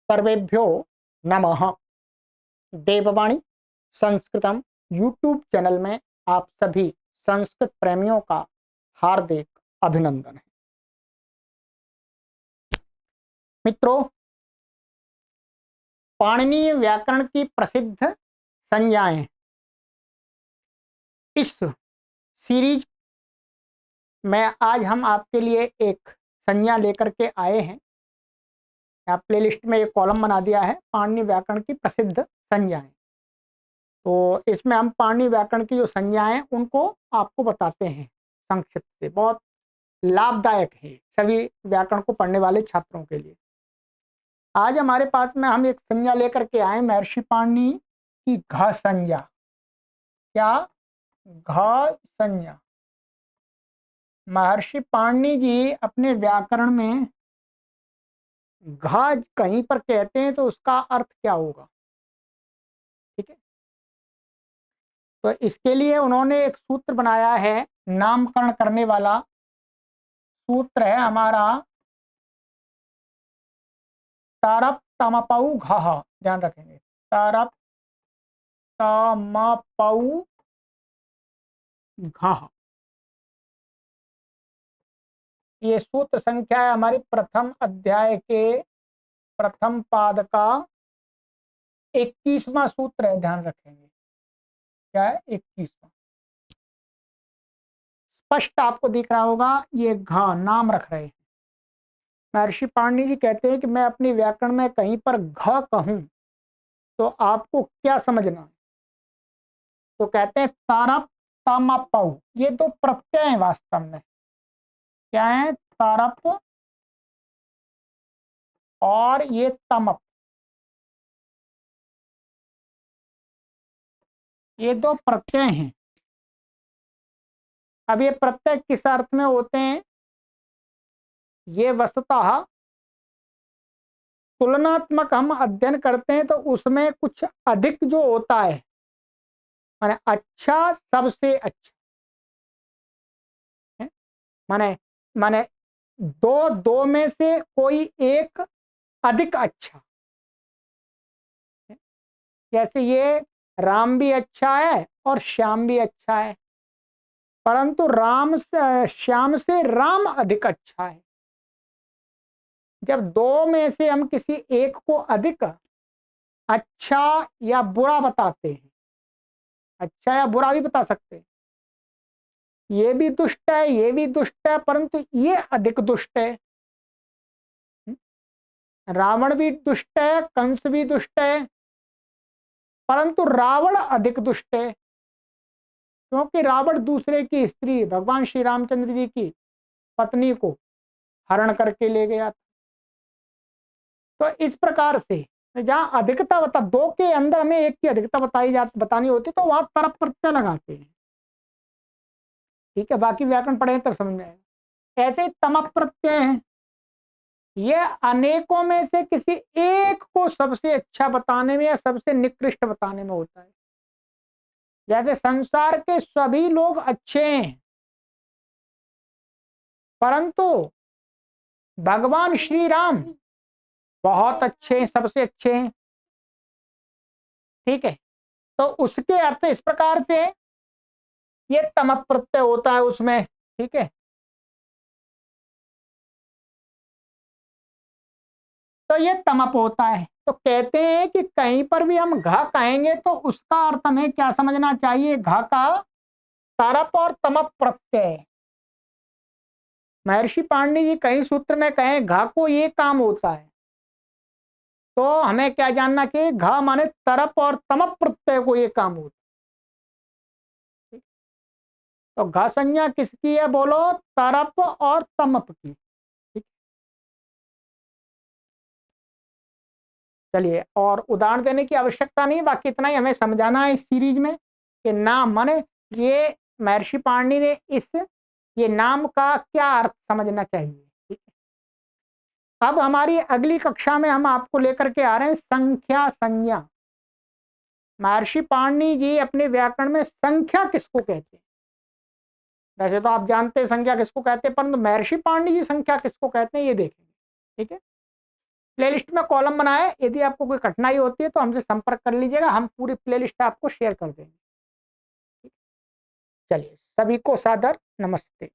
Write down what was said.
सर्वेभ्यो नमः। देववाणी संस्कृतम YouTube channel में आप सभी संस्कृत प्रेमियों का हार्दिक अभिनंदन है। मित्रों, पाणिनीय व्याकरण की प्रसिद्ध संज्ञाएं इस सीरीज में आज हम आपके लिए एक संज्ञा लेकर के आए हैं। यहाँ प्लेलिस्ट में एक कॉलम बना दिया है पाणिनीय व्याकरण की प्रसिद्ध संज्ञाएं। तो इसमें हम पाणिनीय व्याकरण की जो संज्ञाएं उनको आपको बताते हैं संक्षिप्त से। बहुत लाभदायक है सभी व्याकरण को पढ़ने वाले छात्रों के लिए। आज हमारे पास में हम एक संज्ञा लेकर के आए महर्षि पाणिनि की घ संज्ञा। क्या? घ संज्ञा। महर्षि पाणिनि जी अपने व्याकरण में घ कहीं पर कहते हैं तो उसका अर्थ क्या होगा? ठीक है, तो इसके लिए उन्होंने एक सूत्र बनाया है, नामकरण करने वाला सूत्र है हमारा तारप तमपऊ घ। ध्यान रखेंगे, तारप तमपऊ घ। ये सूत्र संख्या है हमारी प्रथम अध्याय के प्रथम पाद का 21वां सूत्र है। ध्यान रखेंगे, क्या है? 21वां। स्पष्ट आपको दिख रहा होगा, ये घ नाम रख रहे हैं। महर्षि पाणिनि जी कहते हैं कि मैं अपनी व्याकरण में कहीं पर घ कहूं तो आपको क्या समझना है? तो कहते हैं तारप तमपऊ। ये दो प्रत्यय हैं वास्तव में। क्या है? तारप और ये तमप, ये दो प्रत्यय हैं। अब ये प्रत्यय किस अर्थ में होते हैं? ये वस्तुतः तुलनात्मक हम अध्ययन करते हैं तो उसमें कुछ अधिक जो होता है, माने अच्छा सबसे अच्छा है, माने माने दो में से कोई एक अधिक अच्छा है। जैसे ये राम भी अच्छा है और श्याम भी अच्छा है, परंतु श्याम से राम अधिक अच्छा है। जब दो में से हम किसी एक को अधिक अच्छा या बुरा बताते हैं, अच्छा या बुरा भी बता सकते हैं, ये भी दुष्ट है, ये भी दुष्ट है, परंतु ये अधिक दुष्ट है। रावण भी दुष्ट है, कंस भी दुष्ट है, परंतु रावण अधिक दुष्ट है, क्योंकि रावण दूसरे की स्त्री भगवान श्री रामचंद्र जी की पत्नी को हरण करके ले गया था। तो इस प्रकार से जहां अधिकता बता, दो के अंदर हमें एक की अधिकता बतानी होती तो वहां तरफ प्रत्यय लगाते हैं। ठीक है, बाकी व्याकरण पढ़े तब समझ में आएगा। ऐसे ही तम प्रत्यय है, ये अनेकों में से किसी एक को सबसे अच्छा बताने में या सबसे निकृष्ट बताने में होता है। जैसे संसार के सभी लोग अच्छे हैं, परंतु भगवान श्री राम बहुत अच्छे हैं, सबसे अच्छे हैं। ठीक है, तो उसके अर्थ इस प्रकार से ये तम प्रत्यय होता है उसमें। ठीक है, तो ये तमप होता है। तो कहते हैं कि कहीं पर भी हम घ कहेंगे तो उसका अर्थ हमें क्या समझना चाहिए? घ का तरप और तमप प्रत्यय। महर्षि पाणिनि जी कई सूत्र में कहें घ को ये काम होता है, तो हमें क्या जानना चाहिए? घ माने तरप और तमप प्रत्यय को ये काम होता है। तो घ संज्ञा किसकी है बोलो? तरप और तमप की। चलिए, और उदाहरण देने की आवश्यकता नहीं, बाकी इतना ही हमें समझाना है इस सीरीज में कि नाम माने ये महर्षि पाणिनि ने ये नाम का क्या अर्थ समझना चाहिए। ठीक है, अब हमारी अगली कक्षा में हम आपको लेकर के आ रहे हैं संख्या संज्ञा। महर्षि पाणिनि जी अपने व्याकरण में संख्या किसको कहते हैं? वैसे तो आप जानते हैं संख्या किसको कहते हैं, परंतु महर्षि पाणिनि जी संख्या किसको कहते हैं ये देखेंगे। ठीक है, प्लेलिस्ट में कॉलम बनाए, यदि आपको कोई कठिनाई होती है तो हमसे संपर्क कर लीजिएगा, हम पूरी प्लेलिस्ट आपको शेयर कर देंगे। चलिए, सभी को सादर नमस्ते।